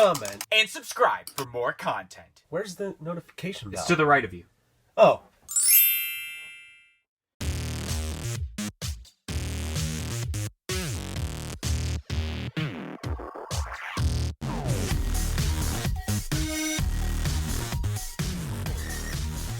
comment, and subscribe for more content. Where's the notification bell? It's to the right of you. Oh.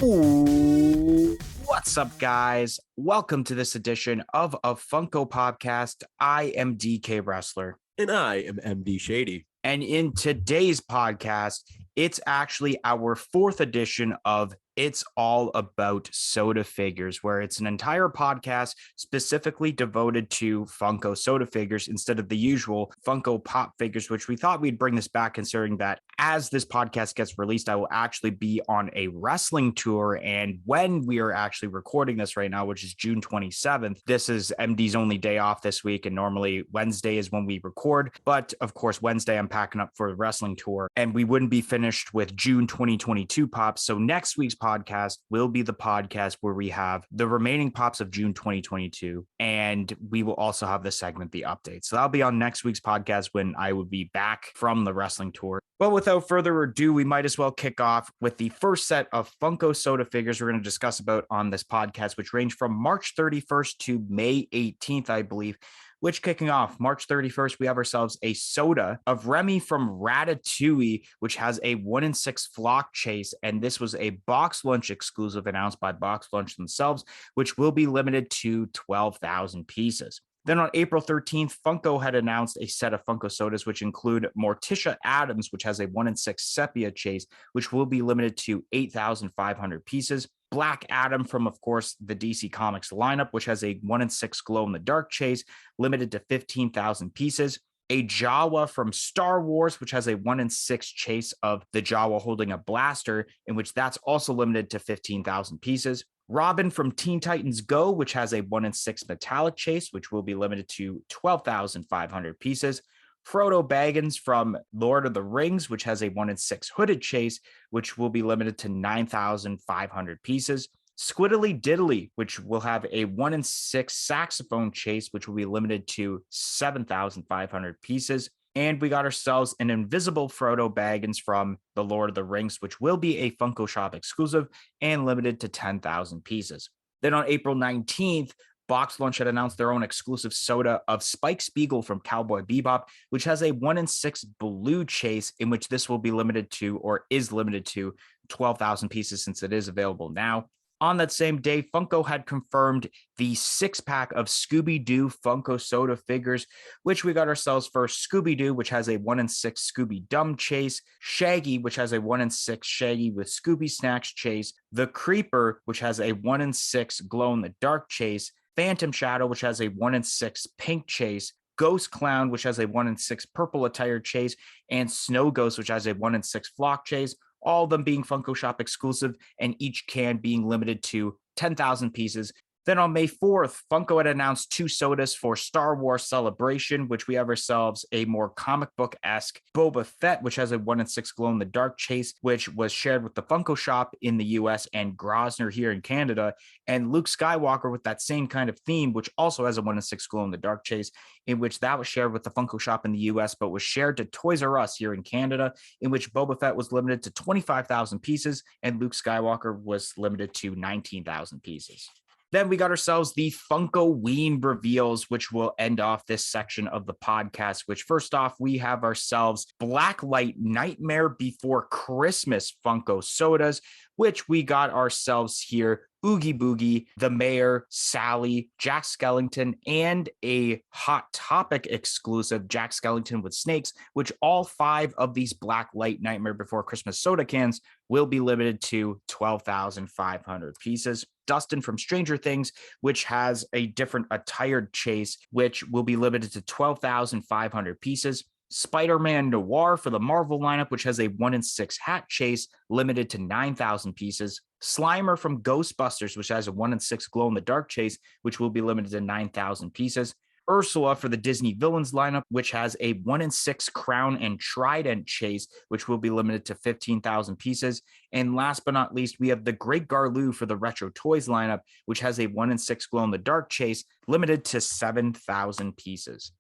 Ooh, what's up, guys? Welcome to this edition of a Funko podcast. I am DK Wrestler. And I am MD Shady. And in today's podcast, it's actually our fourth edition of It's All About Soda Figures, where it's an entire podcast specifically devoted to Funko soda figures instead of the usual Funko Pop figures, which we thought we'd bring this back, considering that as this podcast gets released, I will actually be on a wrestling tour. And when we are actually recording this right now, which is June 27th, this is MD's only day off this week. And normally Wednesday is when we record. But of course, Wednesday, I'm packing up for the wrestling tour and we wouldn't be finished with June 2022 pops. So next week's podcast will be the podcast where we have the remaining pops of June 2022. And we will also have the segment, The Update. So that'll be on next week's podcast when I would be back from the wrestling tour. But without further ado, we might as well kick off with the first set of Funko soda figures we're going to discuss about on this podcast, which range from March 31st to May 18th, I believe. Which, kicking off March 31st, we have ourselves a soda of Remy from Ratatouille, which has a 1-in-6 flock chase. And this was a box lunch exclusive announced by Box Lunch themselves, which will be limited to 12,000 pieces. Then on April 13th, Funko had announced a set of Funko sodas, which include Morticia Addams, which has a 1-in-6 sepia chase, which will be limited to 8,500 pieces. Black Adam from, of course, the DC Comics lineup, which has a 1-in-6 glow-in-the-dark chase, limited to 15,000 pieces. A Jawa from Star Wars, which has a 1-in-6 chase of the Jawa holding a blaster, in which that's also limited to 15,000 pieces. Robin from Teen Titans Go, which has a 1-in-6 metallic chase, which will be limited to 12,500 pieces. Frodo Baggins from Lord of the Rings, which has a 1-in-6 hooded chase, which will be limited to 9,500 pieces. Squiddly Diddly, which will have a 1-in-6 saxophone chase, which will be limited to 7,500 pieces. And we got ourselves an invisible Frodo Baggins from the Lord of the Rings, which will be a Funko Shop exclusive and limited to 10,000 pieces. Then on April 19th, Box Lunch had announced their own exclusive soda of Spike Spiegel from Cowboy Bebop, which has a 1-in-6 blue chase, in which this will be limited to, or is limited to, 12,000 pieces since it is available now. On that same day, Funko had confirmed the 6-pack of Scooby-Doo Funko soda figures, which we got ourselves first Scooby-Doo, which has a 1-in-6 Scooby-Dum chase, Shaggy, which has a 1-in-6 Shaggy with Scooby Snacks chase, The Creeper, which has a 1-in-6 glow-in-the-dark chase, Phantom Shadow, which has a 1-in-6 pink chase, Ghost Clown, which has a 1-in-6 purple attire chase, and Snow Ghost, which has a 1-in-6 flock chase, all of them being Funko Shop exclusive and each can being limited to 10,000 pieces. Then on May 4th, Funko had announced 2 sodas for Star Wars Celebration, which we have ourselves a more comic book-esque Boba Fett, which has a 1-in-6 glow-in-the-dark chase, which was shared with the Funko Shop in the US and Grosvenor here in Canada, and Luke Skywalker with that same kind of theme, which also has a 1-in-6 glow-in-the-dark chase, in which that was shared with the Funko Shop in the US, but was shared to Toys R Us here in Canada, in which Boba Fett was limited to 25,000 pieces, and Luke Skywalker was limited to 19,000 pieces. Then we got ourselves the Funkoween reveals, which will end off this section of the podcast, which first off, we have ourselves Blacklight Nightmare Before Christmas Funko sodas, which we got ourselves here Oogie Boogie, the Mayor, Sally, Jack Skellington, and a Hot Topic exclusive Jack Skellington with snakes, which all 5 of these Blacklight Nightmare Before Christmas soda cans will be limited to 12,500 pieces. Dustin from Stranger Things, which has a different attired chase, which will be limited to 12,500 pieces. Spider-Man Noir for the Marvel lineup, which has a 1-in-6 hat chase limited to 9,000 pieces. Slimer from Ghostbusters, which has a 1-in-6 glow-in-the-dark chase, which will be limited to 9,000 pieces. Ursula for the Disney Villains lineup, which has a 1-in-6 crown and trident chase, which will be limited to 15,000 pieces. And last but not least, we have the Great Garloo for the Retro Toys lineup, which has a 1-in-6 glow-in-the-dark chase, limited to 7,000 pieces.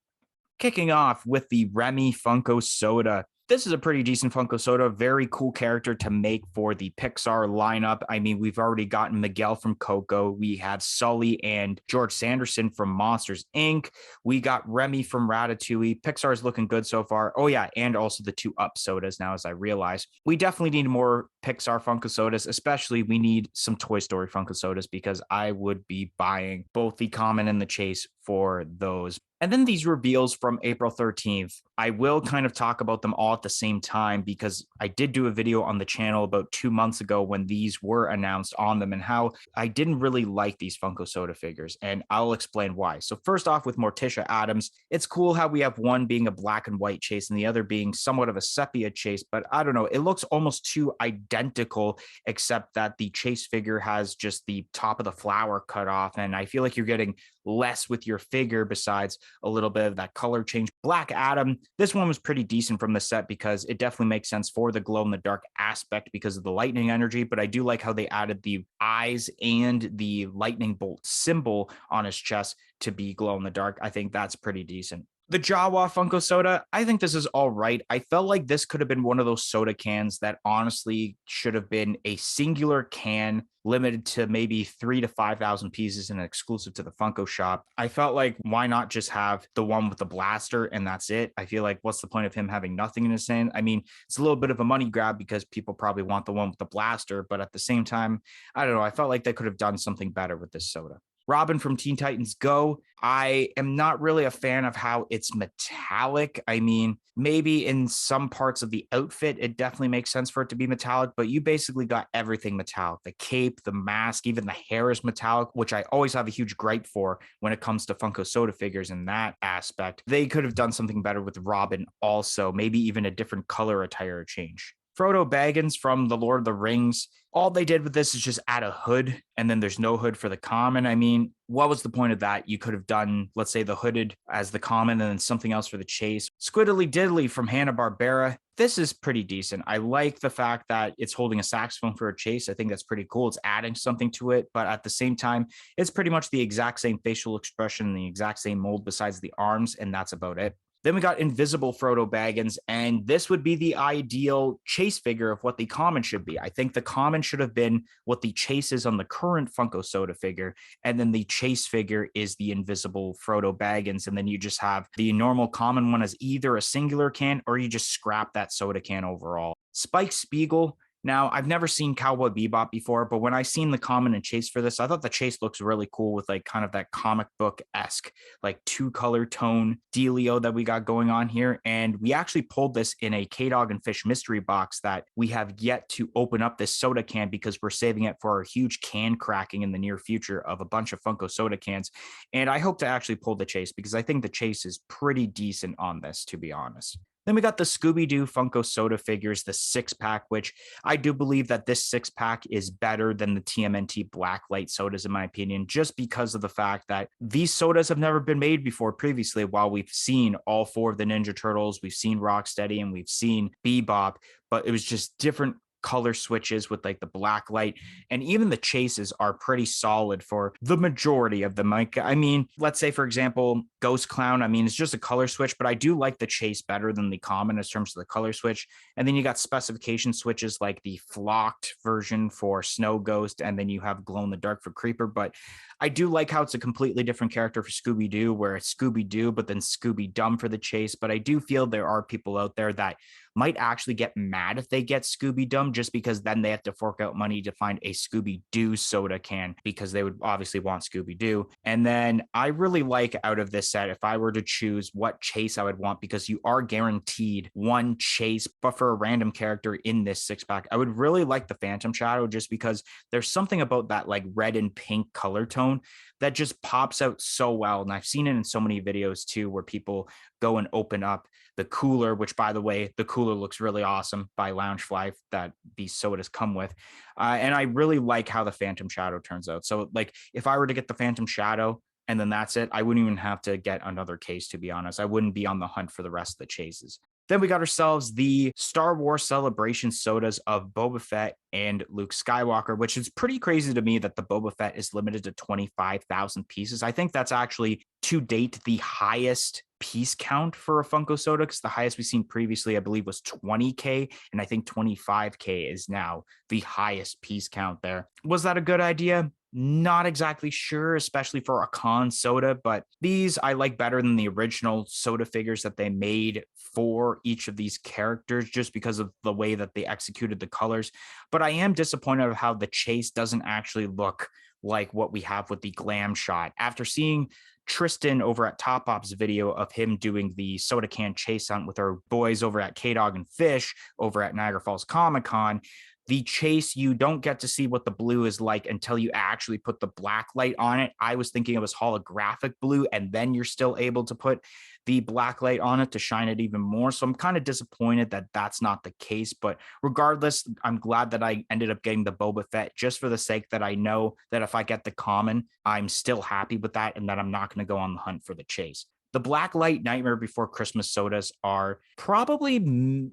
Kicking off with the Remy Funko Soda, This is a pretty decent Funko Soda, very cool character to make for the Pixar lineup. I mean, we've already gotten Miguel from Coco. We have Sully and George Sanderson from Monsters, Inc. We got Remy from Ratatouille. Pixar is looking good so far. Oh, yeah, and also the 2-Up sodas now, as I realize. We definitely need more Pixar Funko Sodas, especially we need some Toy Story Funko Sodas because I would be buying both the Common and the Chase for those. And then these reveals from April 13th, I will kind of talk about them all at the same time because I did do a video on the channel about 2 months ago when these were announced on them and how I didn't really like these Funko Soda figures. And I'll explain why. So first off, with Morticia Addams, it's cool how we have one being a black and white Chase and the other being somewhat of a sepia Chase, but I don't know, it looks almost too identical, except that the Chase figure has just the top of the flower cut off. And I feel like you're getting less with your figure besides a little bit of that color change. Black Adam, this one was pretty decent from the set because it definitely makes sense for the glow in the dark aspect because of the lightning energy, but I do like how they added the eyes and the lightning bolt symbol on his chest to be glow in the dark. I think that's pretty decent. The Jawa Funko Soda, I think this is all right. I felt like this could have been one of those soda cans that honestly should have been a singular can limited to maybe 3,000 to 5,000 pieces and exclusive to the Funko shop. I felt like why not just have the one with the blaster and that's it? I feel like what's the point of him having nothing in his hand? I mean, it's a little bit of a money grab because people probably want the one with the blaster, but at the same time, I don't know. I felt like they could have done something better with this soda. Robin from Teen Titans Go. I am not really a fan of how it's metallic. I mean, maybe in some parts of the outfit, it definitely makes sense for it to be metallic, but you basically got everything metallic. The cape, the mask, even the hair is metallic, which I always have a huge gripe for when it comes to Funko Soda figures in that aspect. They could have done something better with Robin also, maybe even a different color attire change. Frodo Baggins from The Lord of the Rings. All they did with this is just add a hood, and then there's no hood for the common. I mean, what was the point of that? You could have done, let's say, the hooded as the common and then something else for the Chase. Squiddly Diddly from Hanna-Barbera. This is pretty decent. I like the fact that it's holding a saxophone for a Chase. I think that's pretty cool. It's adding something to it, but at the same time, it's pretty much the exact same facial expression, the exact same mold besides the arms, and that's about it. Then we got Invisible Frodo Baggins, and this would be the ideal Chase figure of what the common should be. I think the common should have been what the Chase is on the current Funko Soda figure, and then the Chase figure is the Invisible Frodo Baggins, and then you just have the normal common one as either a singular can or you just scrap that soda can overall. Spike Spiegel. Now, I've never seen Cowboy Bebop before, but when I seen the common and Chase for this, I thought the Chase looks really cool with like kind of that comic book-esque, like 2-color tone dealio that we got going on here. And we actually pulled this in a K-Dog and Fish mystery box that we have yet to open up this soda can because we're saving it for our huge can cracking in the near future of a bunch of Funko soda cans. And I hope to actually pull the Chase because I think the Chase is pretty decent on this, to be honest. Then we got the Scooby-Doo Funko Soda figures, the 6-pack, which I do believe that this 6-pack is better than the TMNT Blacklight sodas, in my opinion, just because of the fact that these sodas have never been made before previously. While we've seen all 4 of the Ninja Turtles, we've seen Rocksteady, and we've seen Bebop, but it was just different color switches with like the black light, and even the chases are pretty solid for the majority of them. Like, I mean, let's say for example Ghost Clown, I mean, it's just a color switch, but I do like the Chase better than the common in terms of the color switch. And then you got specification switches like the flocked version for Snow Ghost, and then you have glow in the dark for Creeper. But I do like how it's a completely different character for Scooby-Doo, where it's Scooby-Doo but then Scooby-Dumb for the Chase. But I do feel there are people out there that might actually get mad if they get Scooby-Dumb, just because then they have to fork out money to find a Scooby-Doo soda can because they would obviously want Scooby-Doo. And then I really like out of this set, if I were to choose what Chase I would want, because you are guaranteed one Chase, but for a random character in this 6-pack, I would really like the Phantom Shadow, just because there's something about that like red and pink color tone that just pops out so well. And I've seen it in so many videos too, where people go and open up the cooler, which by the way, the cooler looks really awesome by Loungefly that these sodas come with. And I really like how the Phantom Shadow turns out. So like if I were to get the Phantom Shadow and then that's it, I wouldn't even have to get another case, to be honest. I wouldn't be on the hunt for the rest of the chases. Then we got ourselves the Star Wars Celebration sodas of Boba Fett and Luke Skywalker, which is pretty crazy to me that the Boba Fett is limited to 25,000 pieces. I think that's actually, to date, the highest piece count for a Funko soda, because the highest we've seen previously, I believe, was 20K, and I think 25K is now the highest piece count there. Was that a good idea? Not exactly sure, especially for a con soda, but these I like better than the original soda figures that they made for each of these characters, just because of the way that they executed the colors. But I am disappointed of how the chase doesn't actually look like what we have with the glam shot. After seeing Tristan over at Top Pop's video of him doing the soda can chase hunt with our boys over at K-Dog and Fish over at Niagara Falls Comic Con, the chase, you don't get to see what the blue is like until you actually put the black light on it. I was thinking it was holographic blue, and then you're still able to put the black light on it to shine it even more. So I'm kind of disappointed that that's not the case. But regardless, I'm glad that I ended up getting the Boba Fett, just for the sake that I know that if I get the common, I'm still happy with that, and that I'm not going to go on the hunt for the chase. The Blacklight Nightmare Before Christmas sodas are probably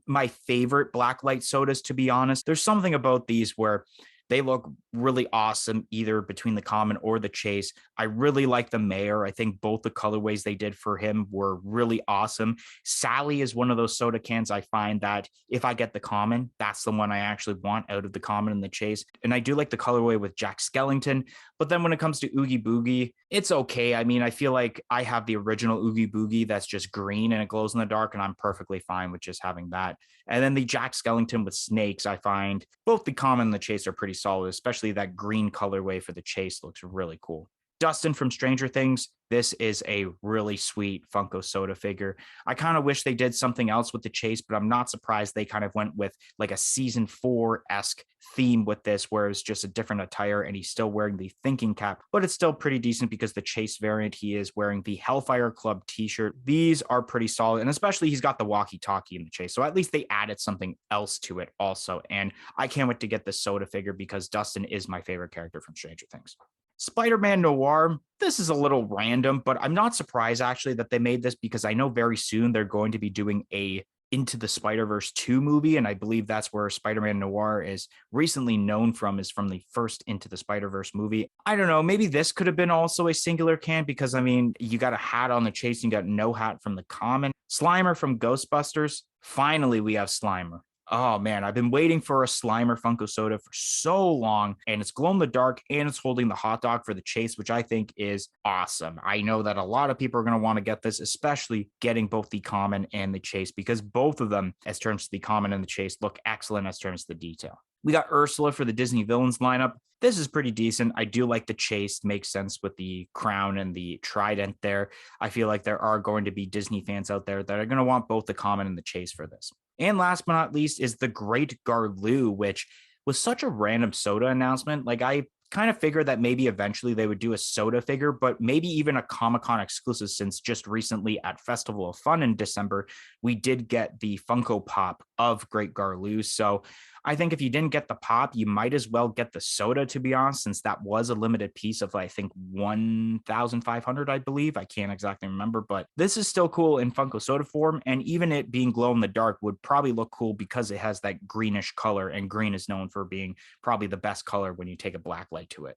my favorite Blacklight sodas, to be honest. There's something about these where they look really awesome, either between the common or the chase. I really like the mayor. I think both the colorways they did for him were really awesome. Sally is one of those soda cans I find that if I get the common, that's the one I actually want out of the common and the chase. And I do like the colorway with Jack Skellington. But then when it comes to Oogie Boogie, it's okay. I mean, I feel like I have the original Oogie Boogie that's just green and it glows in the dark, and I'm perfectly fine with just having that. And then the Jack Skellington with snakes, I find both the common and the chase are pretty solid, especially that green colorway for the chase looks really cool. Dustin from Stranger Things, this is a really sweet Funko soda figure. I kind of wish they did something else with the chase, but I'm not surprised they kind of went with like a season 4-esque theme with this, where it's just a different attire and he's still wearing the thinking cap, but it's still pretty decent because the chase variant, he is wearing the Hellfire Club t-shirt. These are pretty solid, and especially he's got the walkie-talkie in the chase, so at least they added something else to it also. And I can't wait to get the soda figure because Dustin is my favorite character from Stranger Things. Spider-Man Noir, this is a little random, but I'm not surprised actually that they made this, because I know very soon they're going to be doing a Into the Spider-Verse 2 movie, and I believe that's where Spider-Man Noir is recently known from, is from the first Into the Spider-Verse movie. I don't know, maybe this could have been also a singular can, because I mean, you got a hat on the chase, and you got no hat from the common. Slimer from Ghostbusters, finally we have Slimer. Oh man, I've been waiting for a Slimer Funko soda for so long, and it's glow in the dark and it's holding the hot dog for the chase, which I think is awesome. I know that a lot of people are going to want to get this, especially getting both the common and the chase, because both of them, as terms to the common and the chase, look excellent as terms to the detail. We got Ursula for the Disney Villains lineup. This is pretty decent. I do like the chase. Makes sense with the crown and the trident there. I feel like there are going to be Disney fans out there that are going to want both the common and the chase for this. And last but not least is the Great Garloo, which was such a random soda announcement. Like, I kind of figured that maybe eventually they would do a soda figure, but maybe even a Comic-Con exclusive, since just recently at Festival of Fun in December, we did get the Funko Pop of Great Garloo. So I think if you didn't get the pop, you might as well get the soda, to be honest, since that was a limited piece of, I think, 1,500, I believe. I can't exactly remember, but this is still cool in Funko soda form. And even it being glow in the dark would probably look cool because it has that greenish color, and green is known for being probably the best color when you take a black light to it.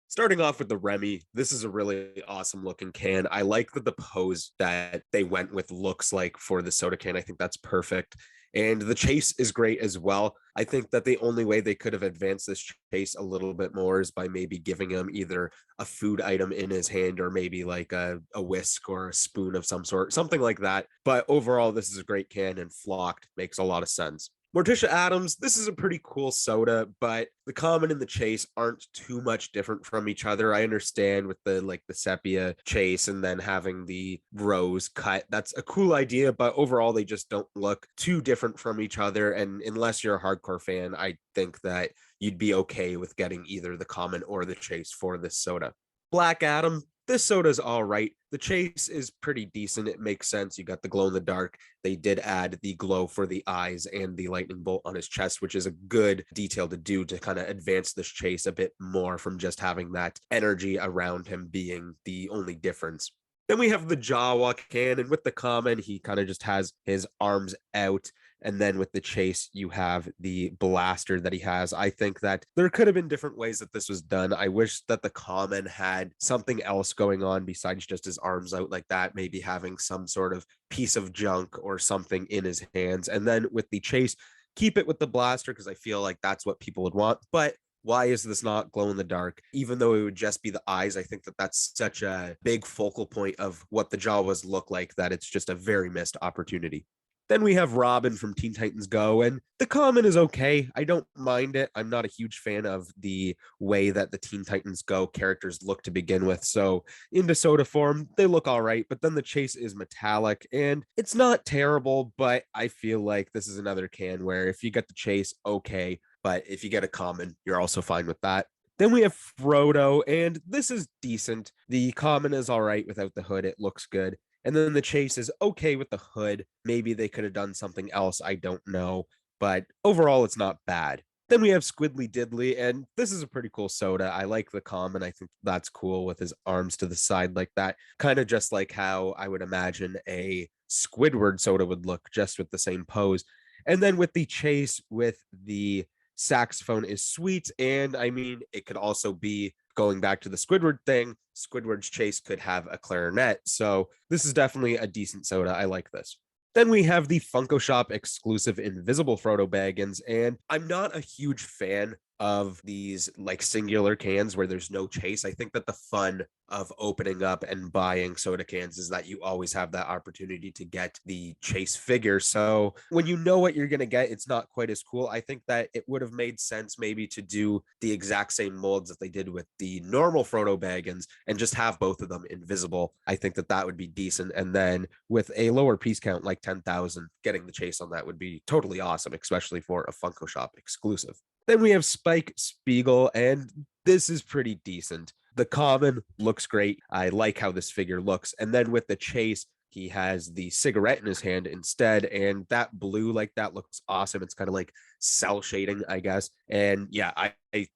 Starting off with the Remy, this is a really awesome looking can. I like that the pose that they went with looks like for the soda can. I think that's perfect. And the chase is great as well. I think that the only way they could have advanced this chase a little bit more is by maybe giving him either a food item in his hand, or maybe like a whisk or a spoon of some sort, something like that. But overall, this is a great can, and flocked makes a lot of sense. Morticia Addams, this is a pretty cool soda, but the common and the chase aren't too much different from each other. I understand with the sepia chase and then having the rose cut. That's a cool idea, but overall they just don't look too different from each other. And unless you're a hardcore fan, I think that you'd be okay with getting either the common or the chase for this soda. Black Adam, this soda's all right. The chase is pretty decent. It makes sense. You got the glow in the dark. They did add the glow for the eyes and the lightning bolt on his chest, which is a good detail to do to kind of advance this chase a bit more from just having that energy around him being the only difference. Then we have the Jawa can, and with the common, he kind of just has his arms out. And then with the chase, you have the blaster that he has. I think that there could have been different ways that this was done. I wish that the common had something else going on besides just his arms out like that, maybe having some sort of piece of junk or something in his hands. And then with the chase, keep it with the blaster because I feel like that's what people would want. But why is this not glow in the dark? Even though it would just be the eyes, I think that that's such a big focal point of what the Jawas look like that it's just a very missed opportunity. Then we have Robin from Teen Titans Go, and the common is okay. I don't mind it. I'm not a huge fan of the way that the Teen Titans Go characters look to begin with. So in Soda form, they look all right, but then the chase is metallic and it's not terrible, but I feel like this is another can where if you get the chase, okay, but if you get a common, you're also fine with that. Then we have Frodo, and this is decent. The common is all right without the hood. It looks good. And then the chase is okay with the hood. Maybe they could have done something else. I don't know. But overall, it's not bad. Then we have Squiddly Diddly, and this is a pretty cool soda. I like the common. I think that's cool with his arms to the side like that. Kind of just like how I would imagine a Squidward soda would look, just with the same pose. And then with the chase with the saxophone is sweet. And I mean, it could also be going back to the Squidward thing. Squidward's chase could have a clarinet. So this is definitely a decent soda. I like this. Then we have the Funko Shop exclusive Invisible Frodo Baggins, and I'm not a huge fan of these like singular cans where there's no chase. I think that the fun of opening up and buying soda cans is that you always have that opportunity to get the chase figure. So when you know what you're going to get, it's not quite as cool. I think that it would have made sense maybe to do the exact same molds that they did with the normal Frodo Baggins and just have both of them invisible. I think that that would be decent. And then with a lower piece count like 10,000, getting the chase on that would be totally awesome, especially for a Funko Shop exclusive. Then we have Spike Spiegel, and this is pretty decent. The common looks great. I like how this figure looks. And then with the chase, he has the cigarette in his hand instead. And that blue like that looks awesome. It's kind of like cell shading, I guess. And yeah, I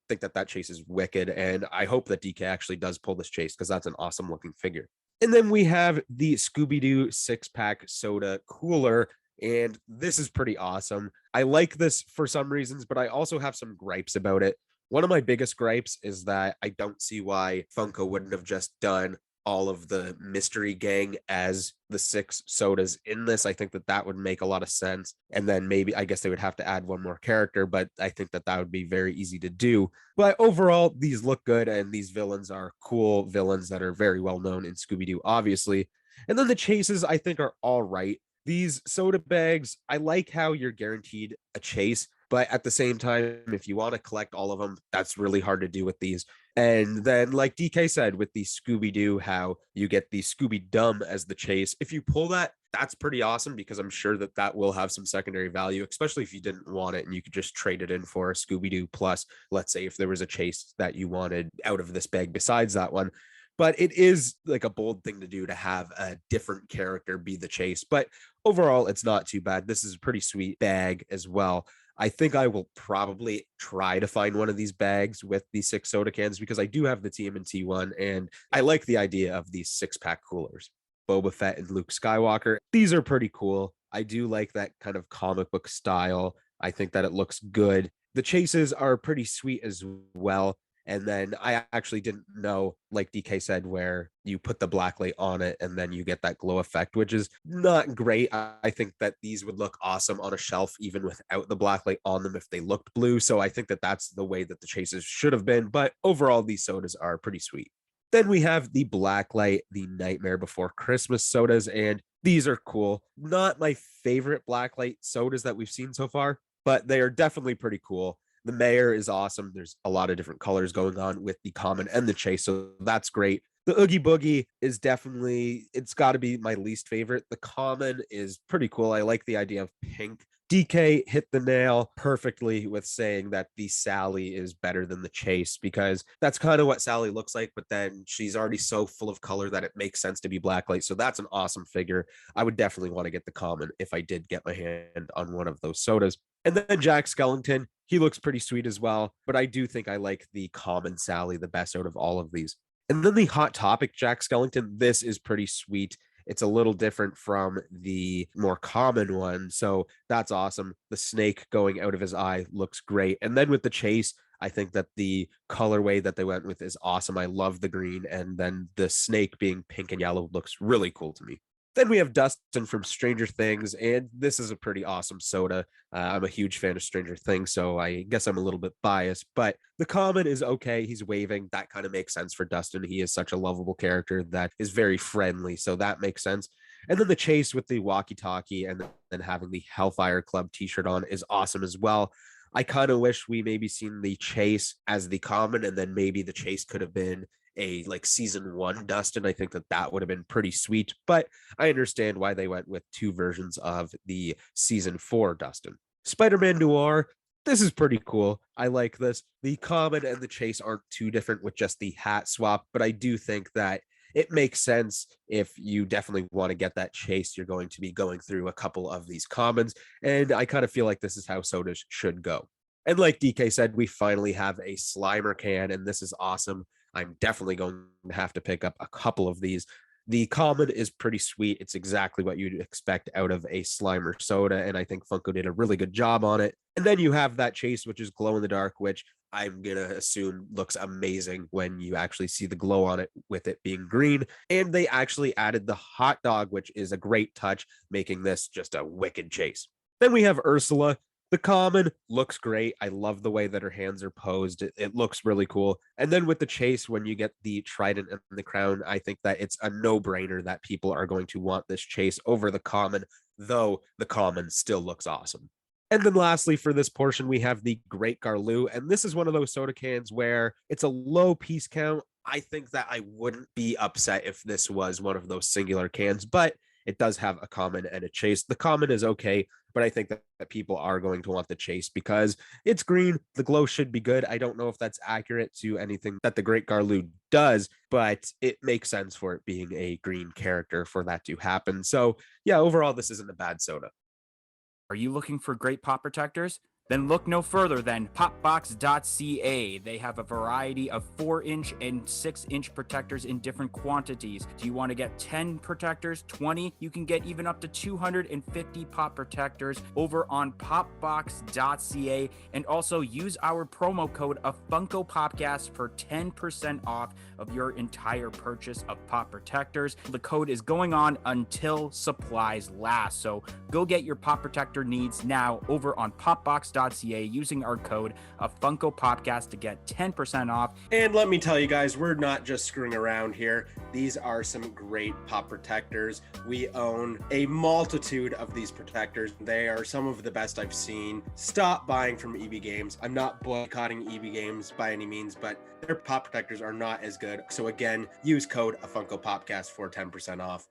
think that that chase is wicked. And I hope that DK actually does pull this chase because that's an awesome looking figure. And then we have the Scooby-Doo 6-pack soda cooler. And this is pretty awesome. I like this for some reasons, but I also have some gripes about it. One of my biggest gripes is that I don't see why Funko wouldn't have just done all of the mystery gang as the 6 sodas in this. I think that that would make a lot of sense. And then maybe, I guess they would have to add one more character, but I think that that would be very easy to do. But overall, these look good, and these villains are cool villains that are very well known in Scooby-Doo, obviously. And then the chases, I think, are all right. These soda bags, I like how you're guaranteed a chase, but at the same time, if you want to collect all of them, that's really hard to do with these. And then, like DK said, with the Scooby Doo, how you get the Scooby Dumb as the chase. If you pull that, that's pretty awesome because I'm sure that that will have some secondary value, especially if you didn't want it and you could just trade it in for a Scooby Doo plus. Let's say if there was a chase that you wanted out of this bag besides that one. But it is like a bold thing to do to have a different character be the chase. But overall, it's not too bad. This is a pretty sweet bag as well. I think I will probably try to find one of these bags with the 6 soda cans because I do have the TMNT one, and I like the idea of these 6-pack coolers. Boba Fett and Luke Skywalker. These are pretty cool. I do like that kind of comic book style. I think that it looks good. The chases are pretty sweet as well. And then I actually didn't know, like DK said, where you put the black light on it and then you get that glow effect, which is not great. I think that these would look awesome on a shelf, even without the black light on them if they looked blue. So I think that that's the way that the chases should have been. But overall, these sodas are pretty sweet. Then we have the Blacklight, the Nightmare Before Christmas sodas, and these are cool. Not my favorite Blacklight sodas that we've seen so far, but they are definitely pretty cool. The mayor is awesome. There's a lot of different colors going on with the common and the chase, so that's great. The Oogie Boogie is definitely, it's got to be my least favorite. The common is pretty cool. I like the idea of pink. DK hit the nail perfectly with saying that the Sally is better than the chase because that's kind of what Sally looks like, but then she's already so full of color that it makes sense to be Blacklight. So that's an awesome figure. I would definitely want to get the common if I did get my hand on one of those sodas. And then Jack Skellington, he looks pretty sweet as well, but I do think I like the common Sally the best out of all of these. And then the Hot Topic Jack Skellington, this is pretty sweet. It's a little different from the more common one. So that's awesome. The snake going out of his eye looks great. And then with the chase, I think that the colorway that they went with is awesome. I love the green. And then the snake being pink and yellow looks really cool to me. Then we have Dustin from Stranger Things, and this is a pretty awesome soda. I'm a huge fan of Stranger Things, so I guess I'm a little bit biased, but the common is okay. He's waving. That kind of makes sense for Dustin. He is such a lovable character that is very friendly, so that makes sense. And then the chase with the walkie-talkie and then having the Hellfire Club t-shirt on is awesome as well. I kind of wish we maybe seen the chase as the common, and then maybe the chase could have been a like season 1 Dustin. I think that that would have been pretty sweet, but I understand why they went with 2 versions of the season 4 Dustin. Spider-Man Noir, this is pretty cool. I like this. The common and the chase aren't too different with just the hat swap, but I do think that it makes sense if you definitely want to get that chase. You're going to be going through a couple of these commons, and I kind of feel like this is how sodas should go. And like DK said, we finally have a Slimer can, and this is awesome. I'm definitely going to have to pick up a couple of these. The common is pretty sweet. It's exactly what you'd expect out of a Slimer soda, and I think Funko did a really good job on it. And then you have that chase, which is glow in the dark, which I'm going to assume looks amazing when you actually see the glow on it with it being green. And they actually added the hot dog, which is a great touch, making this just a wicked chase. Then we have Ursula. The common looks great. I love the way that her hands are posed. It looks really cool. And then with the chase, when you get the trident and the crown, I think that it's a no-brainer that people are going to want this chase over the common, though the common still looks awesome. And then lastly, for this portion, we have the Great Garloo. And this is one of those soda cans where it's a low piece count. I think that I wouldn't be upset if this was one of those singular cans, but it does have a common and a chase. The common is okay, but I think that people are going to want the chase because it's green. The glow should be good. I don't know if that's accurate to anything that the Great Garloo does, but it makes sense for it being a green character for that to happen. So yeah, overall, this isn't a bad soda. Are you looking for great pop protectors? Then look no further than popbox.ca. They have a variety of 4-inch and 6-inch protectors in different quantities. Do you want to get 10 protectors, 20? You can get even up to 250 pop protectors over on popbox.ca. And also use our promo code of Funko Popcast for 10% off of your entire purchase of pop protectors. The code is going on until supplies last. So go get your pop protector needs now over on popbox.ca using our code of Funko Podcast to get 10% off. And let me tell you guys, we're not just screwing around here. These are some great pop protectors. We own a multitude of these protectors. They are some of the best I've seen. Stop buying from EB Games. I'm not boycotting EB Games by any means, but their pop protectors are not as good. So again, use code of Funko Podcast for 10% off.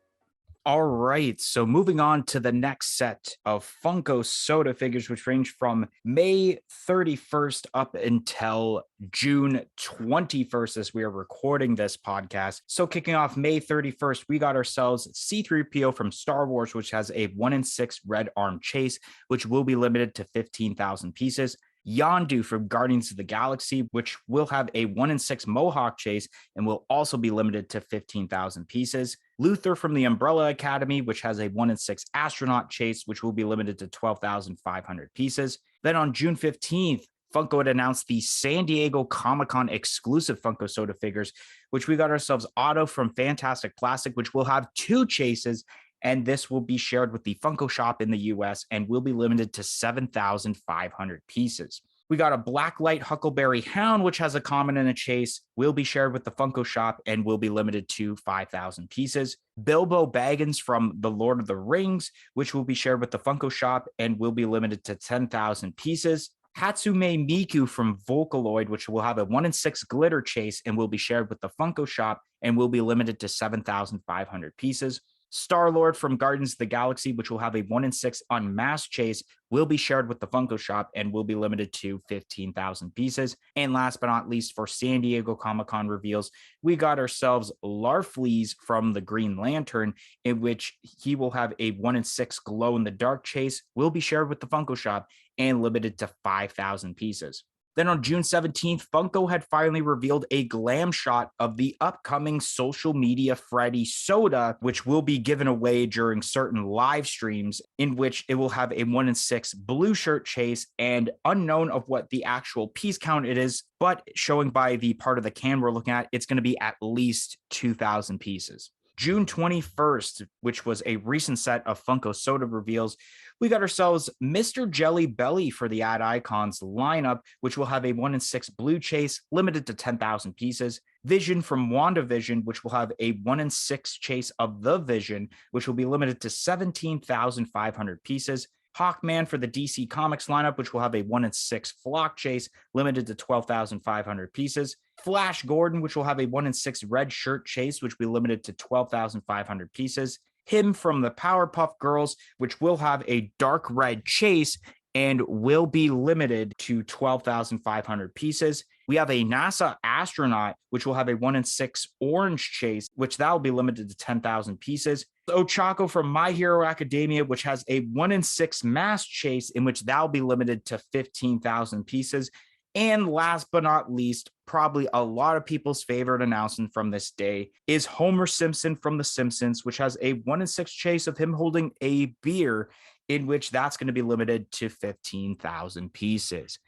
All right, so moving on to the next set of Funko soda figures, which range from May 31st up until June 21st as we are recording this podcast. So kicking off May 31st, we got ourselves C-3PO from Star Wars, which has a 1-in-6 red arm chase, which will be limited to 15,000 pieces. Yondu from Guardians of the Galaxy, which will have a 1-in-6 Mohawk chase and will also be limited to 15,000 pieces. Luther from the Umbrella Academy, which has a 1-in-6 astronaut chase, which will be limited to 12,500 pieces. Then on June 15th, Funko had announced the San Diego Comic-Con exclusive Funko soda figures, which we got ourselves Otto from Fantastic Plastic, which will have 2 chases, and this will be shared with the Funko shop in the US and will be limited to 7,500 pieces. We got a Blacklight Huckleberry Hound, which has a common and a chase, will be shared with the Funko shop and will be limited to 5,000 pieces. Bilbo Baggins from The Lord of the Rings, which will be shared with the Funko shop and will be limited to 10,000 pieces. Hatsume Miku from Vocaloid, which will have a 1-in-6 glitter chase and will be shared with the Funko shop and will be limited to 7,500 pieces. Star-Lord from Guardians of the Galaxy, which will have a 1-in-6 unmasked chase, will be shared with the Funko shop and will be limited to 15,000 pieces. And last but not least, for San Diego Comic-Con reveals, we got ourselves Larfleeze from the Green Lantern, in which he will have a 1-in-6 glow-in-the-dark chase, will be shared with the Funko shop and limited to 5,000 pieces. Then on June 17th, Funko had finally revealed a glam shot of the upcoming social media Freddy soda, which will be given away during certain live streams, in which it will have a 1 in 6 blue shirt chase, and unknown of what the actual piece count it is, but showing by the part of the can we're looking at, it's going to be at least 2,000 pieces. June 21st, which was a recent set of Funko soda reveals, we got ourselves Mr. Jelly Belly for the Ad Icons lineup, which will have a 1 in 6 blue chase limited to 10,000 pieces. Vision from WandaVision, which will have a 1 in 6 chase of the Vision, which will be limited to 17,500 pieces. Hawkman for the DC Comics lineup, which will have a 1 in 6 flock chase limited to 12,500 pieces. Flash Gordon, which will have a 1 in 6 red shirt chase, which will be limited to 12,500 pieces. Him from the Powerpuff Girls, which will have a dark red chase and will be limited to 12,500 pieces. We have a NASA astronaut, which will have a 1 in 6 orange chase, which that will be limited to 10,000 pieces. Ochako from My Hero Academia, which has a 1 in 6 mass chase, in which that will be limited to 15,000 pieces. And last but not least, probably a lot of people's favorite announcement from this day is Homer Simpson from The Simpsons, which has a 1 in 6 chase of him holding a beer, in which that's going to be limited to 15,000 pieces.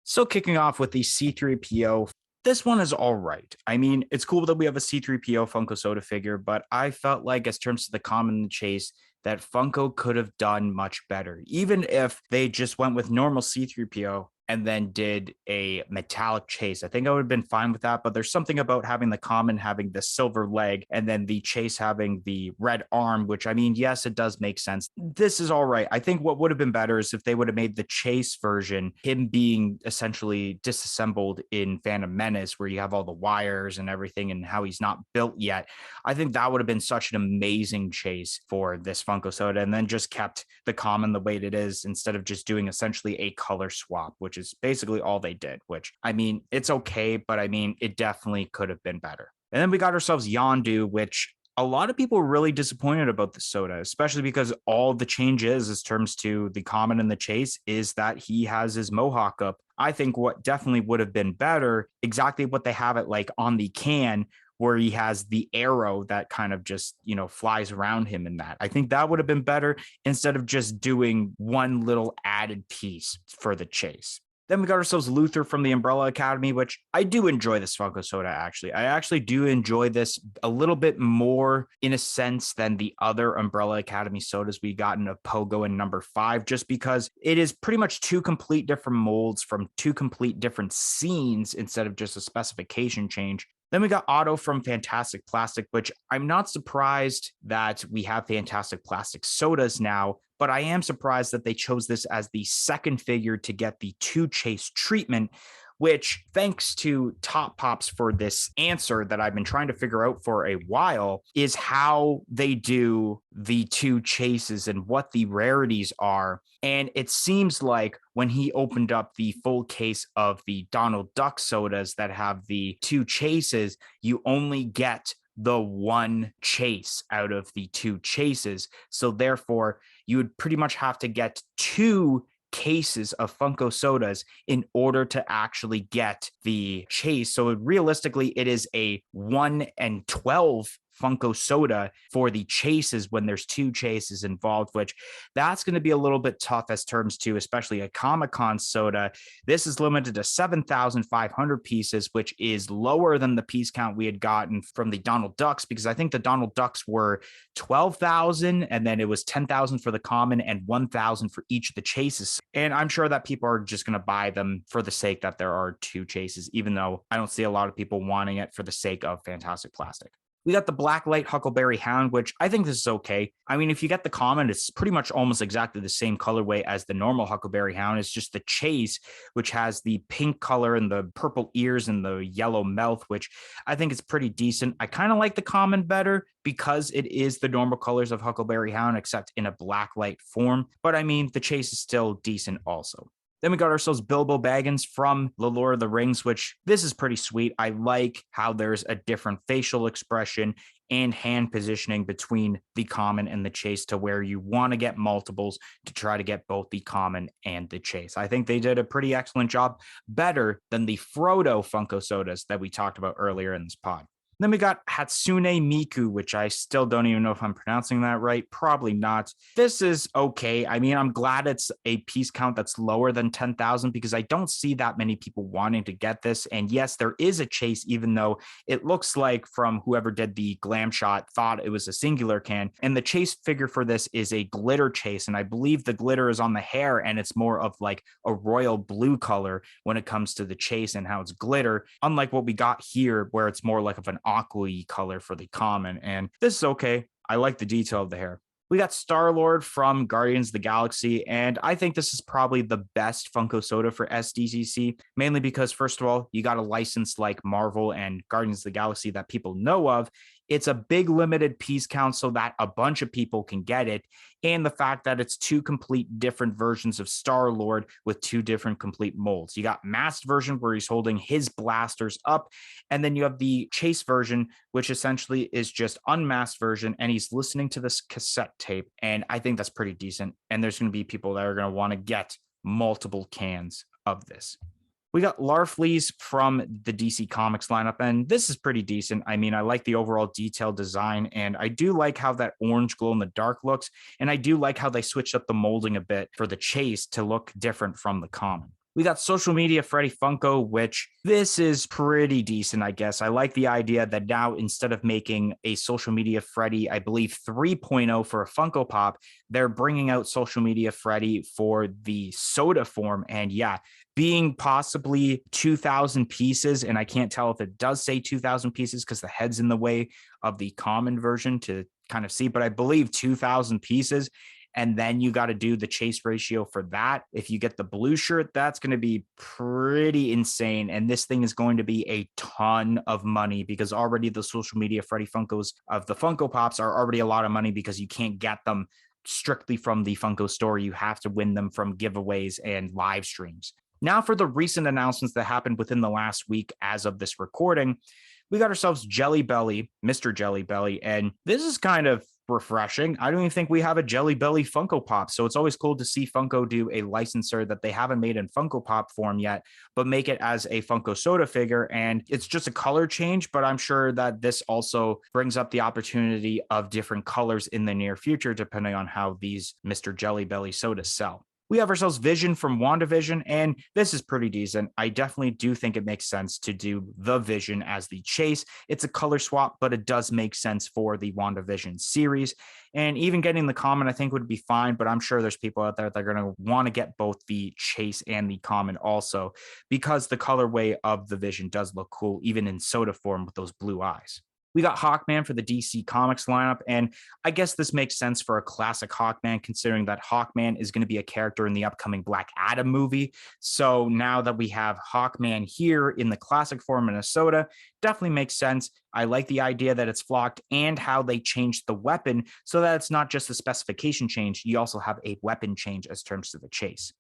So kicking off with the C3PO, this one is all right. I mean, it's cool that we have a C3PO Funko soda figure, but I felt like as terms of the common and the chase, that Funko could have done much better. Even if they just went with normal C3PO and then did a metallic chase, I think I would have been fine with that. But there's something about having the common having the silver leg and then the chase having the red arm, which, I mean, yes, it does make sense. This is all right. I think what would have been better is if they would have made the chase version him being essentially disassembled in Phantom Menace, where you have all the wires and everything and how he's not built yet. I think that would have been such an amazing chase for this Funko soda, and then just kept the common the way it is instead of just doing essentially a color swap, which is basically all they did, which, I mean, it's okay, but I mean, it definitely could have been better. And then we got ourselves Yondu, which a lot of people were really disappointed about the soda, especially because all the changes as terms to the common and the chase is that he has his mohawk up. I think what definitely would have been better, exactly what they have it like on the can, where he has the arrow that kind of just, flies around him in that. I think that would have been better instead of just doing one little added piece for the chase. Then we got ourselves Luther from the Umbrella Academy, which I do enjoy this Funko soda, actually. I actually do enjoy this a little bit more in a sense than the other Umbrella Academy sodas we gotten of Pogo and number 5, just because it is pretty much 2 complete different molds from 2 complete different scenes instead of just a specification change. Then we got Otto from Fantastic Plastic, which I'm not surprised that we have Fantastic Plastic sodas now, but I am surprised that they chose this as the second figure to get the 2 chase treatment, which, thanks to Top Pops for this answer that I've been trying to figure out for a while, is how they do the 2 chases and what the rarities are. And it seems like when he opened up the full case of the Donald Duck sodas that have the 2 chases, you only get the 1 chase out of the 2 chases. So therefore, you would pretty much have to get 2 cases of Funko sodas in order to actually get the chase. So realistically, it is a 1 and 12 Funko soda for the chases when there's 2 chases involved, which that's going to be a little bit tough as terms to, especially a Comic-Con soda. This is limited to 7,500 pieces, which is lower than the piece count we had gotten from the Donald Ducks, because I think the Donald Ducks were 12,000 and then it was 10,000 for the common and 1,000 for each of the chases. And I'm sure that people are just going to buy them for the sake that there are 2 chases, even though I don't see a lot of people wanting it for the sake of Fantastic Plastic. We got the Blacklight Huckleberry Hound, which I think this is okay. I mean, if you get the common, it's pretty much almost exactly the same colorway as the normal Huckleberry Hound. It's just the chase, which has the pink color and the purple ears and the yellow mouth, which I think is pretty decent. I kind of like the common better because it is the normal colors of Huckleberry Hound, except in a blacklight form. But I mean, the chase is still decent also. Then we got ourselves Bilbo Baggins from The Lord of the Rings, which this is pretty sweet. I like how there's a different facial expression and hand positioning between the common and the chase to where you want to get multiples to try to get both the common and the chase. I think they did a pretty excellent job, better than the Frodo Funko sodas that we talked about earlier in this pod. Then we got Hatsune Miku, which I still don't even know if I'm pronouncing that right. Probably not. This is okay. I mean, I'm glad it's a piece count that's lower than 10,000 because I don't see that many people wanting to get this. And yes, there is a chase, even though it looks like from whoever did the glam shot thought it was a singular can. And the chase figure for this is a glitter chase. And I believe the glitter is on the hair and it's more of like a royal blue color when it comes to the chase and how it's glitter. Unlike what we got here, where it's more like of an aqua-y color for the common. And this is okay. I like the detail of the hair. We got Star-Lord from Guardians of the Galaxy, and I think this is probably the best Funko soda for SDCC, mainly because, first of all, you got a license like Marvel and Guardians of the Galaxy that people know of. It's a big limited piece count so that a bunch of people can get it, and the fact that it's two complete different versions of Star-Lord with two different complete molds. You got masked version where he's holding his blasters up, and then you have the chase version, which essentially is just unmasked version, and he's listening to this cassette tape, and I think that's pretty decent, and there's going to be people that are going to want to get multiple cans of this. We got Larfleeze from the DC Comics lineup, and this is pretty decent. I mean, I like the overall detailed design, and I do like how that orange glow in the dark looks, and I do like how they switched up the molding a bit for the chase to look different from the common. We got Social Media Freddy Funko, which this is pretty decent, I guess. I like the idea that now instead of making a Social Media Freddy, I believe 3.0 for a Funko Pop, they're bringing out Social Media Freddy for the soda form. And yeah, being possibly 2,000 pieces, and I can't tell if it does say 2,000 pieces because the head's in the way of the common version to kind of see, but I believe 2,000 pieces. And then you got to do the chase ratio for that. If you get the blue shirt, that's going to be pretty insane. And this thing is going to be a ton of money because already the Social Media Freddy Funkos of the Funko Pops are already a lot of money because you can't get them strictly from the Funko store. You have to win them from giveaways and live streams. Now for the recent announcements that happened within the last week as of this recording, we got ourselves Jelly Belly, Mr. Jelly Belly, and this is kind of refreshing. I don't even think we have a Jelly Belly Funko Pop, so it's always cool to see Funko do a licensor that they haven't made in Funko Pop form yet, but make it as a Funko soda figure, and it's just a color change, but I'm sure that this also brings up the opportunity of different colors in the near future, depending on how these Mr. Jelly Belly sodas sell. We have ourselves Vision from WandaVision, and this is pretty decent. I definitely do think it makes sense to do the Vision as the chase. It's a color swap, but it does make sense for the WandaVision series. And even getting the common, I think, would be fine, but I'm sure there's people out there that are going to want to get both the chase and the common also, because the colorway of the Vision does look cool, even in soda form with those blue eyes. We got Hawkman for the DC Comics lineup, and I guess this makes sense for a classic Hawkman, considering that Hawkman is going to be a character in the upcoming Black Adam movie. So now that we have Hawkman here in the classic form in a soda, definitely makes sense. I like the idea that it's flocked and how they changed the weapon so that it's not just a specification change, you also have a weapon change as terms to the chase.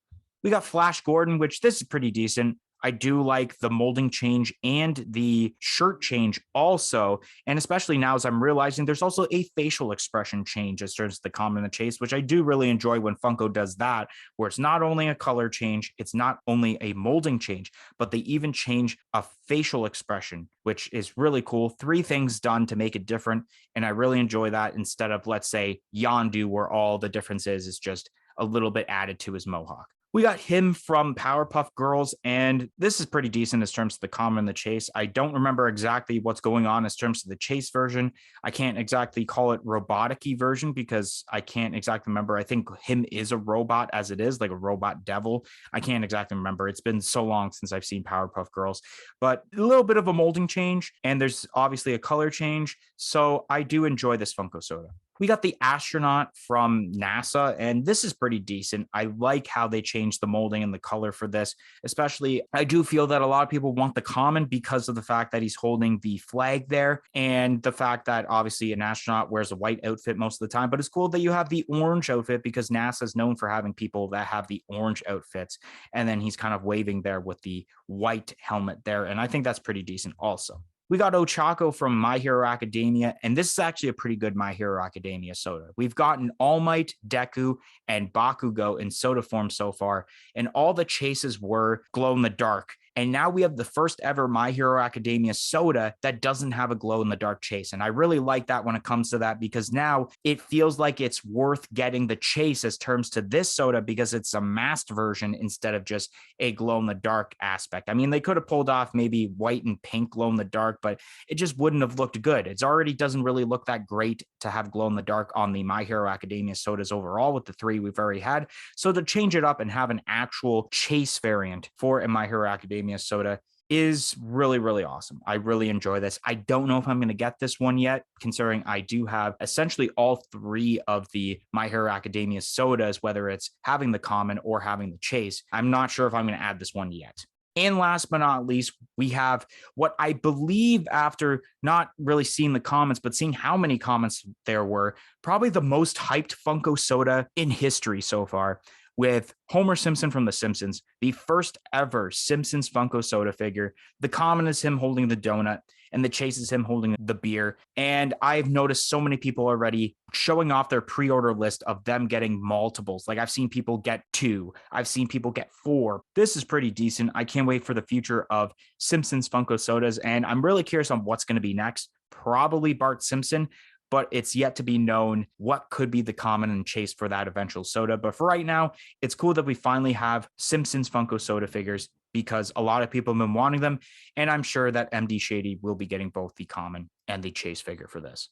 We got Flash Gordon, which this is pretty decent. I do like the molding change and the shirt change also. And especially now as I'm realizing there's also a facial expression change as terms of the common and the chase, which I do really enjoy when Funko does that, where it's not only a color change, it's not only a molding change, but they even change a facial expression, which is really cool. 3 things done to make it different. And I really enjoy that instead of, let's say, Yondu, where all the difference is just a little bit added to his mohawk. We got him from Powerpuff Girls, and this is pretty decent as terms of the common and the chase. I don't remember exactly what's going on as terms of the chase version. I can't exactly call it robotic-y version because I can't exactly remember. I think him is a robot as it is, like a robot devil. I can't exactly remember. It's been so long since I've seen Powerpuff Girls, but a little bit of a molding change, and there's obviously a color change. So I do enjoy this Funko soda. We got the astronaut from NASA, and this is pretty decent. I like how they changed change the molding and the color for this. Especially, I do feel that a lot of people want the common because of the fact that he's holding the flag there and the fact that obviously an astronaut wears a white outfit most of the time. But it's cool that you have the orange outfit because NASA is known for having people that have the orange outfits. And then he's kind of waving there with the white helmet there. And I think that's pretty decent also. We got Ochako from My Hero Academia, and this is actually a pretty good My Hero Academia soda. We've gotten All Might, Deku, and Bakugo in soda form so far, and all the chases were glow in the dark. And now we have the first ever My Hero Academia soda that doesn't have a glow in the dark chase. And I really like that when it comes to that, because now it feels like it's worth getting the chase as terms to this soda because it's a masked version instead of just a glow in the dark aspect. I mean, they could have pulled off maybe white and pink glow in the dark, but it just wouldn't have looked good. It's already doesn't really look that great to have glow in the dark on the My Hero Academia sodas overall with the 3 we've already had. So to change it up and have an actual chase variant for a My Hero Academia soda is really, really awesome. I really enjoy this. I don't know if I'm going to get this one yet, considering I do have essentially all 3 of the My Hero Academia sodas, whether it's having the common or having the chase. I'm not sure if I'm going to add this one yet. And last but not least, we have what I believe, after not really seeing the comments, but seeing how many comments there were, probably the most hyped Funko soda in history so far, with Homer Simpson from The Simpsons, the first ever Simpsons Funko soda figure. The common is him holding the donut, and the chase is him holding the beer. And I've noticed so many people already showing off their pre-order list of them getting multiples. Like I've seen people get 2. I've seen people get 4. This is pretty decent. I can't wait for the future of Simpsons Funko sodas. And I'm really curious on what's going to be next. Probably Bart Simpson, but it's yet to be known what could be the common and chase for that eventual soda. But for right now, it's cool that we finally have Simpsons Funko soda figures because a lot of people have been wanting them. And I'm sure that MD Shady will be getting both the common and the chase figure for this.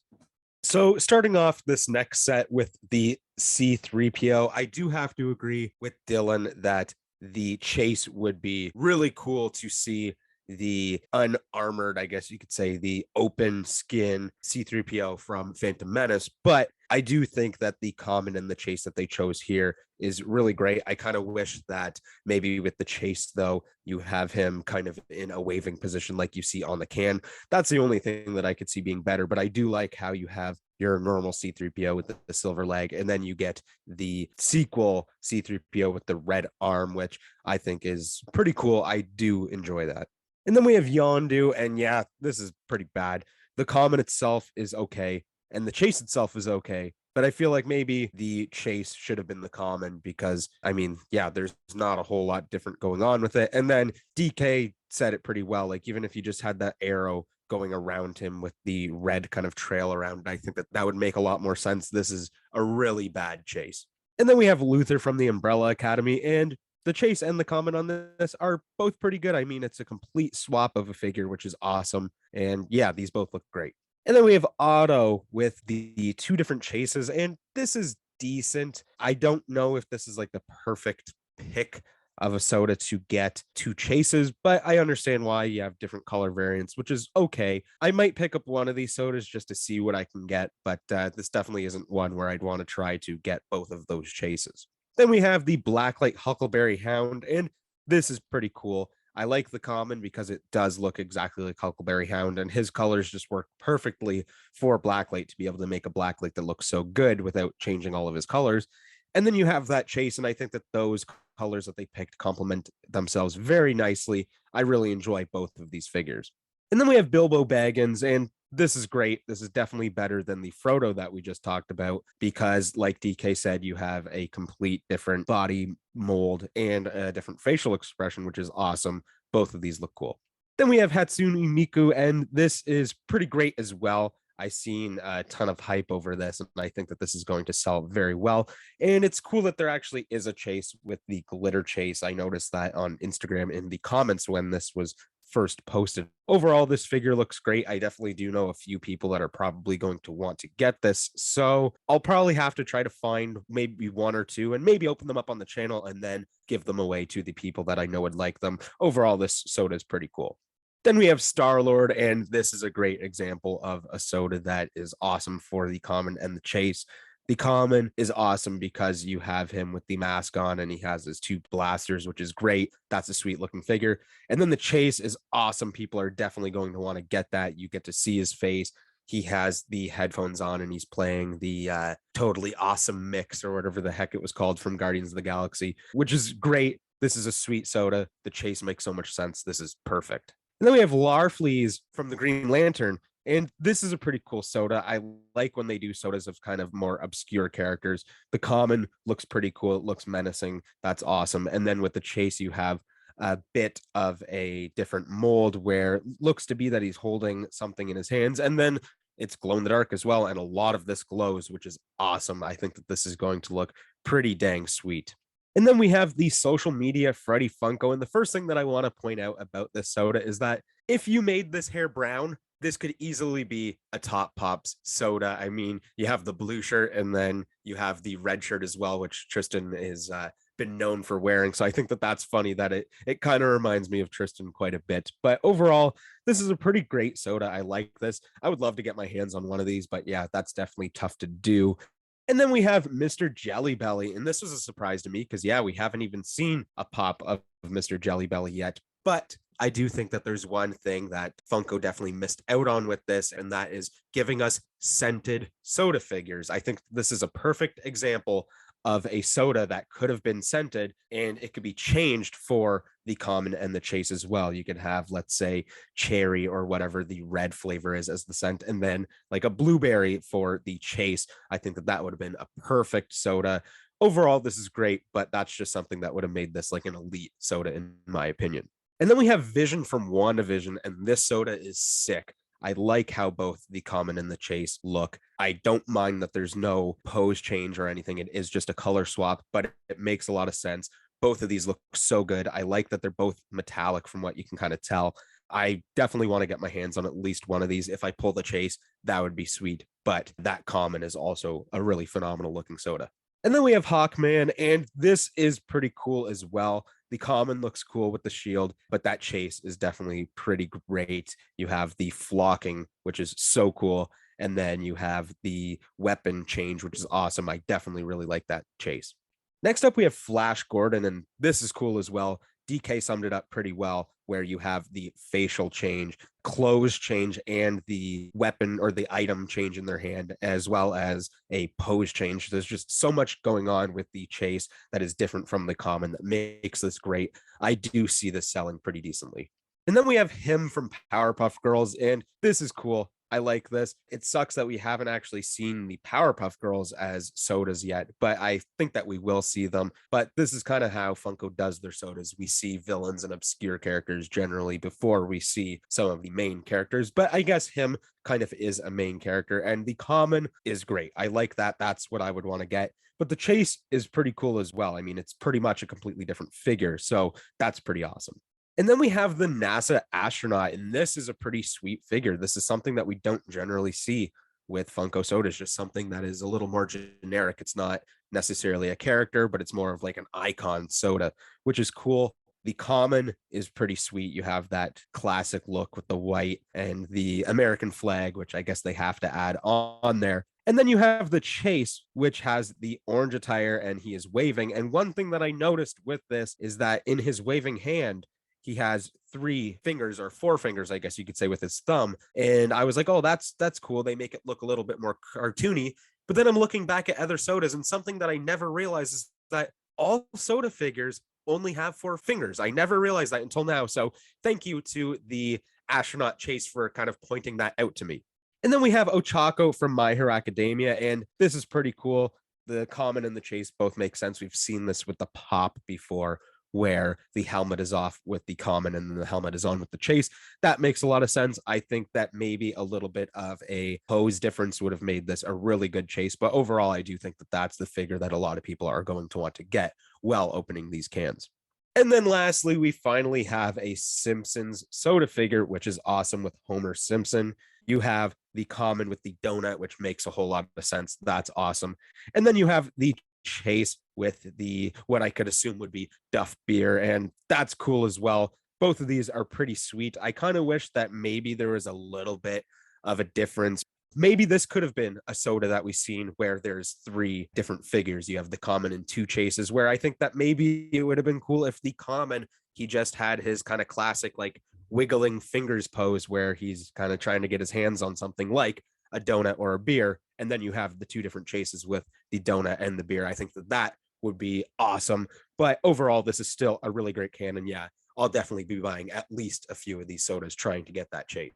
So starting off this next set with the C3PO, I do have to agree with Dylan that the chase would be really cool to see the unarmored, I guess you could say, the open skin C3PO from Phantom Menace. But I do think that the common and the chase that they chose here is really great. I kind of wish that maybe with the chase, though, you have him kind of in a waving position like you see on the can. That's the only thing that I could see being better. But I do like how you have your normal C3PO with the silver leg, and then you get the sequel C3PO with the red arm, which I think is pretty cool. I do enjoy that. And then we have Yondu, and yeah, this is pretty bad. The common itself is okay, and the chase itself is okay, but I feel like maybe the chase should have been the common because, I mean, yeah, there's not a whole lot different going on with it. And then DK said it pretty well. Like, even if you just had that arrow going around him with the red kind of trail around, I think that that would make a lot more sense. This is a really bad chase. And then we have Luther from the Umbrella Academy, and the chase and the common on this are both pretty good. I mean, it's a complete swap of a figure, which is awesome. And yeah, these both look great. And then we have Otto with the 2 different chases, and this is decent. I don't know if this is like the perfect pick of a soda to get 2 chases, but I understand why you have different color variants, which is okay. I might pick up one of these sodas just to see what I can get, but this definitely isn't one where I'd want to try to get both of those chases. Then we have the Blacklight Huckleberry Hound, and this is pretty cool. I like the common because it does look exactly like Huckleberry Hound, and his colors just work perfectly for Blacklight to be able to make a Blacklight that looks so good without changing all of his colors. And then you have that chase, and I think that those colors that they picked complement themselves very nicely. I really enjoy both of these figures. And then we have Bilbo Baggins, and this is great. This is definitely better than the Frodo that we just talked about because, like DK said, you have a complete different body mold and a different facial expression, which is awesome. Both of these look cool. Then we have Hatsune Miku, and this is pretty great as well. I've seen a ton of hype over this, and I think that this is going to sell very well. And it's cool that there actually is a chase with the glitter chase. I noticed that on Instagram in the comments when this was first posted. Overall, this figure looks great. I definitely do know a few people that are probably going to want to get this. So I'll probably have to try to find maybe 1 or 2 and maybe open them up on the channel and then give them away to the people that I know would like them. Overall, this soda is pretty cool. Then we have Star-Lord, and this is a great example of a soda that is awesome for the common and the chase. The common is awesome because you have him with the mask on and he has his two blasters, which is great. That's a sweet looking figure. And then the chase is awesome. People are definitely going to want to get that. You get to see his face. He has the headphones on and he's playing the totally awesome mix or whatever the heck it was called from Guardians of the Galaxy, which is great. This is a sweet soda. The chase makes so much sense. This is perfect. And then we have Larfleeze from the Green Lantern. And this is a pretty cool soda. I like when they do sodas of kind of more obscure characters. The common looks pretty cool. It looks menacing. That's awesome. And then with the chase, you have a bit of a different mold where it looks to be that he's holding something in his hands. And then it's glow in the dark as well. And a lot of this glows, which is awesome. I think that this is going to look pretty dang sweet. And then we have the social media Freddy Funko. And the first thing that I want to point out about this soda is that if you made this hair brown, this could easily be a Top Pops soda. I mean, you have the blue shirt and then you have the red shirt as well, which Tristan is been known for wearing. So I think that that's funny that it kind of reminds me of Tristan quite a bit. But overall, this is a pretty great soda. I like this. I would love to get my hands on one of these, but yeah, that's definitely tough to do. And then we have Mr. Jelly Belly. And this was a surprise to me because, yeah, we haven't even seen a pop of Mr. Jelly Belly yet. But I do think that there's one thing that Funko definitely missed out on with this, and that is giving us scented soda figures. I think this is a perfect example of a soda that could have been scented and it could be changed for the common and the chase as well. You could have, let's say, cherry or whatever the red flavor is as the scent, and then like a blueberry for the chase. I think that that would have been a perfect soda. Overall, this is great, but that's just something that would have made this like an elite soda, in my opinion. And then we have Vision from WandaVision, and this soda is sick. I like how both the common and the chase look. I don't mind that there's no pose change or anything. It is just a color swap, but it makes a lot of sense. Both of these look so good. I like that they're both metallic from what you can kind of tell. I definitely want to get my hands on at least one of these. If I pull the chase, that would be sweet. But that common is also a really phenomenal looking soda. And then we have Hawkman, and this is pretty cool as well. The common looks cool with the shield, but that chase is definitely pretty great. You have the flocking, which is so cool. And then you have the weapon change, which is awesome. I definitely really like that chase. Next up, we have Flash Gordon, and this is cool as well. DK summed it up pretty well, where you have the facial change, clothes change, and the weapon or the item change in their hand, as well as a pose change. There's just so much going on with the chase that is different from the common that makes this great. I do see this selling pretty decently. And then we have him from Powerpuff Girls, and this is cool. I like this. It sucks that we haven't actually seen the Powerpuff Girls as sodas yet, but I think that we will see them. But this is kind of how Funko does their sodas. We see villains and obscure characters generally before we see some of the main characters. But I guess him kind of is a main character, and the common is great. I like that. That's what I would want to get. But the chase is pretty cool as well. I mean, it's pretty much a completely different figure. So that's pretty awesome. And then we have the NASA astronaut, and this is a pretty sweet figure. This is something that we don't generally see with Funko sodas, just something that is a little more generic. It's not necessarily a character, but it's more of like an icon soda, which is cool. The common is pretty sweet. You have that classic look with the white and the American flag, which I guess they have to add on there. And then you have the chase, which has the orange attire and he is waving. And one thing that I noticed with this is that in his waving hand, he has 3 fingers or 4 fingers, I guess you could say, with his thumb. And I was like, oh, that's cool. They make it look a little bit more cartoony. But then I'm looking back at other sodas, and something that I never realized is that all soda figures only have 4 fingers. I never realized that until now. So thank you to the astronaut chase for kind of pointing that out to me. And then we have Ochako from My Hero Academia, and this is pretty cool. The common and the chase both make sense. We've seen this with the pop before, where the helmet is off with the common and the helmet is on with the chase. That makes a lot of sense. I think that maybe a little bit of a pose difference would have made this a really good chase, but overall, I do think that that's the figure that a lot of people are going to want to get while opening these cans. And then lastly, we finally have a Simpsons soda figure, which is awesome with Homer Simpson. You have the common with the donut, which makes a whole lot of sense. That's awesome. And then you have the chase with the what I could assume would be Duff beer, and that's cool as well. Both of these are pretty sweet. I kind of wish that maybe there was a little bit of a difference maybe this could have been a soda that we've seen where there's 3 different figures. You have the common and 2 chases, where I think that maybe it would have been cool if the common, he just had his kind of classic like wiggling fingers pose where he's kind of trying to get his hands on something like a donut or a beer, and then you have the 2 different chases with the donut and the beer. I think that would be awesome. But overall, this is still a really great can, and yeah, I'll definitely be buying at least a few of these sodas trying to get that chase.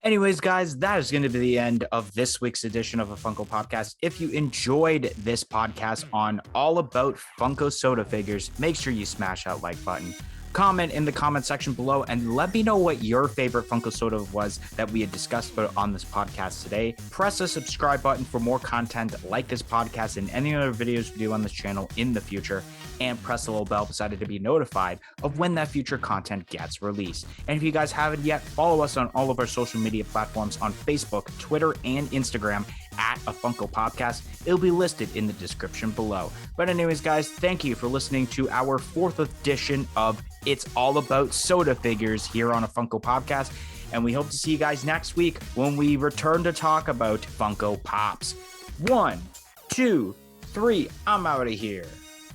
Anyways, guys, that is going to be the end of this week's edition of a Funko podcast. If you enjoyed this podcast on all about Funko soda figures, make sure you smash that like button. Comment in the comment section below and let me know what your favorite Funko soda was that we had discussed about on this podcast today. Press the subscribe button for more content like this podcast and any other videos we do on this channel in the future, and press the little bell beside it to be notified of when that future content gets released. And if you guys haven't yet, follow us on all of our social media platforms on Facebook, Twitter, and Instagram at a Funko Podcast. It'll be listed in the description below. But anyways, guys, thank you for listening to our 4th edition of It's All About Soda Figures here on a Funko Podcast. And we hope to see you guys next week when we return to talk about Funko Pops. 1, 2, 3, I'm out of here.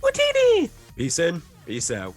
Watiti! Peace in, peace out.